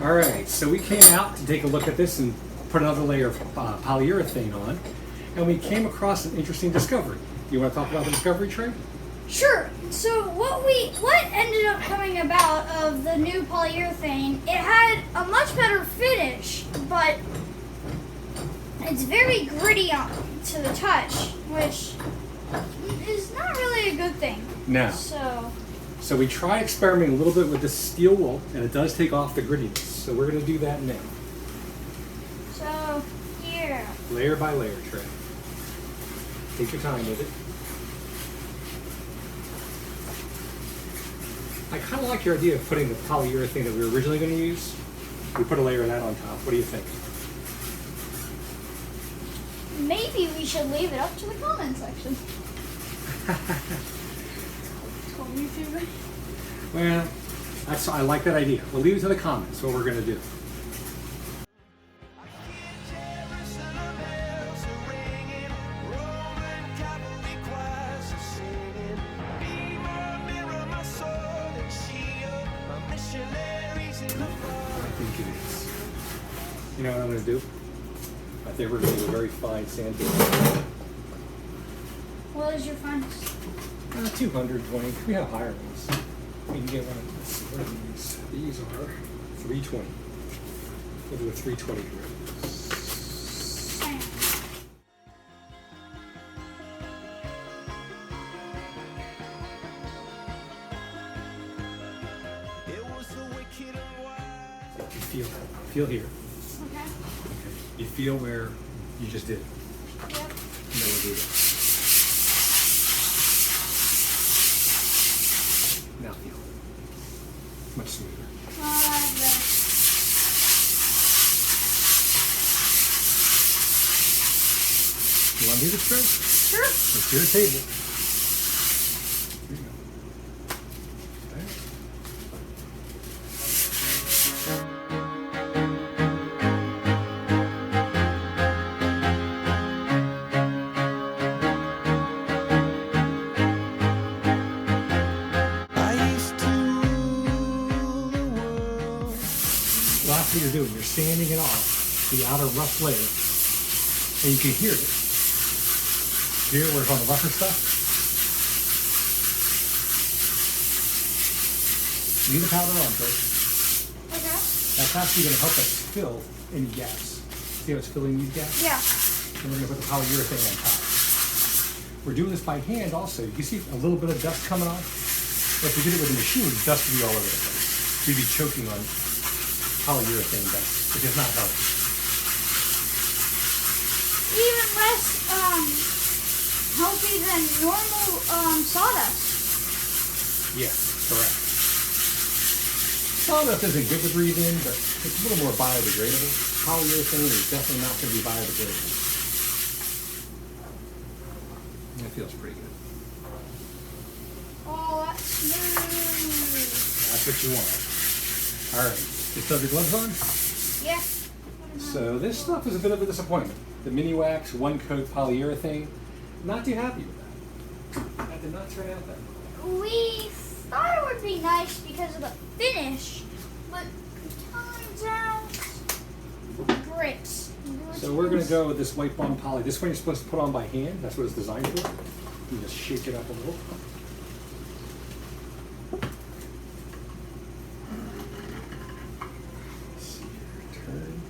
All right, so we came out to take a look at this and put another layer of polyurethane on, and we came across an interesting discovery. You want to talk about the discovery, Trey? Sure. So what ended up coming about of the new polyurethane, it had a much better finish, but it's very gritty to the touch, which is not really a good thing. No. So we tried experimenting a little bit with this steel wool, and it does take off the grittiness. So we're going to do that now. So here. Layer by layer, Trey. Take your time with it. I kind of like your idea of putting the polyurethane that we were originally going to use. We put a layer of that on top. What do you think? Maybe we should leave it up to the comment section. Well, I like that idea. We'll leave it to the comments what we're going to do. I think it is. You know what I'm going to do? I think we're going to do a very fine sandpaper. What is your finest? 220. We have higher ones. We can get one of these. What are these? These are 320. We'll do a 320 grit. You feel that. Feel here. Okay. Okay. You feel where you just did. Yep. And then we'll do that. Now feel. Much smoother. You want to do this, Trey? Sure. It's your table. Here you go. Okay. So that's what you're doing. You're sanding it off, the outer rough layer, and you can hear it. Hear where it's on the rougher stuff? Leave the powder on first. Okay. That's actually going to help us fill any gaps. See how it's filling these gaps? Yeah. And we're going to put the polyurethane on top. We're doing this by hand also. You can see a little bit of dust coming off. If we did it with a machine, dust would be all over the place. We'd be choking on polyurethane dust, which is not healthy. Even less healthy than normal sawdust. Yeah, correct. Sawdust isn't good to breathe in, but it's a little more biodegradable. Polyurethane is definitely not going to be biodegradable. That feels pretty good. Oh, that's smooth. That's what you want. All right, you still have your gloves on? Yeah. So this stuff is a bit of a disappointment. The Mini Wax one coat polyurethane, not too happy with that. That did not turn out that well. We thought it would be nice because of the finish, but it turns out grits. So we're going to go with this white bond poly. This one you're supposed to put on by hand. That's what it's designed for. You just shake it up a little. Turn.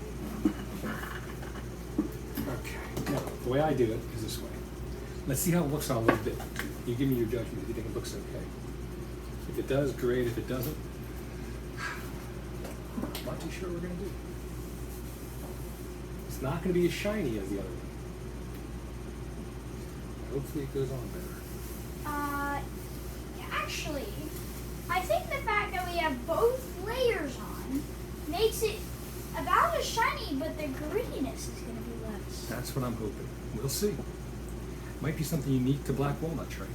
Okay. Now, the way I do it is this way. Let's see how it looks on a little bit. You give me your judgment if you think it looks okay. If it does, great. If it doesn't, I'm not too sure what we're going to do. It's not going to be as shiny as the other one. Hopefully it goes on better. Actually, I think the fact that we have both layers on makes it about as shiny, but the grittiness is going to be less. That's what I'm hoping. We'll see. Might be something unique to black walnut, Trey.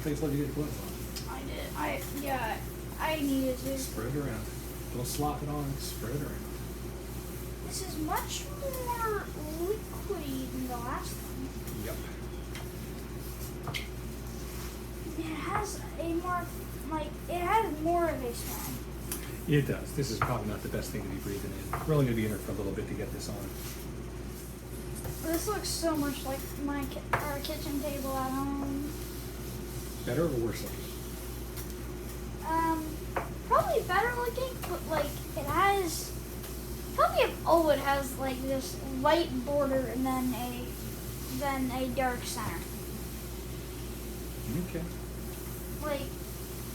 Thanks, let you get the gloves on. I did. I needed to. Spread it around. Don't slop it on. Spread it around. This is much more liquidy than the last one. Yep. It has a more, it has more of a smell. It does. This is probably not the best thing to be breathing in. We're only going to be in here for a little bit to get this on. This looks so much like our kitchen table at home. Better or worse looking? Probably better looking, but like it has. Probably it has like this white border and then a dark center. Okay. Like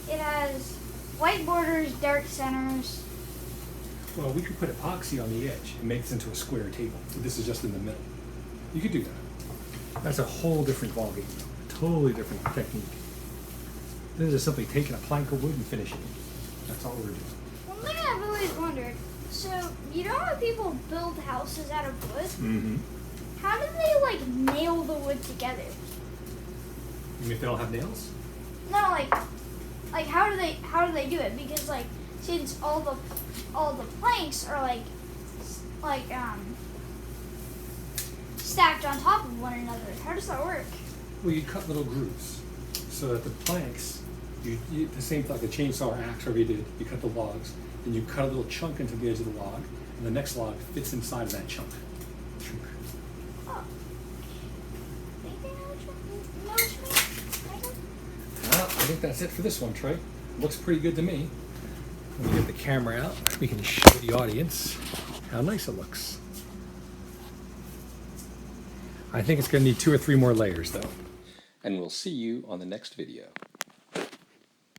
it has white borders, dark centers. Well, we could put epoxy on the edge and make this into a square table. So this is just in the middle. You could do that. That's a whole different ballgame. Totally different technique. This is simply taking a plank of wood and finishing it. That's all we're doing. One thing I've always wondered, so you know how people build houses out of wood? Mm-hmm. How do they like nail the wood together? You mean if they don't have nails? No, like how do they do it? Because like since all the planks are like stacked on top of one another, how does that work? Well, you cut little grooves so that the planks, you the same like a chainsaw or axe, whatever you did, you cut the logs, then you cut a little chunk into the edge of the log, and the next log fits inside of that chunk. Oh. Think they know what you mean? Well, I think that's it for this one, Trey. Looks pretty good to me. Let me get the camera out. We can show the audience how nice it looks. I think it's going to need 2 or 3 more layers, though. And we'll see you on the next video.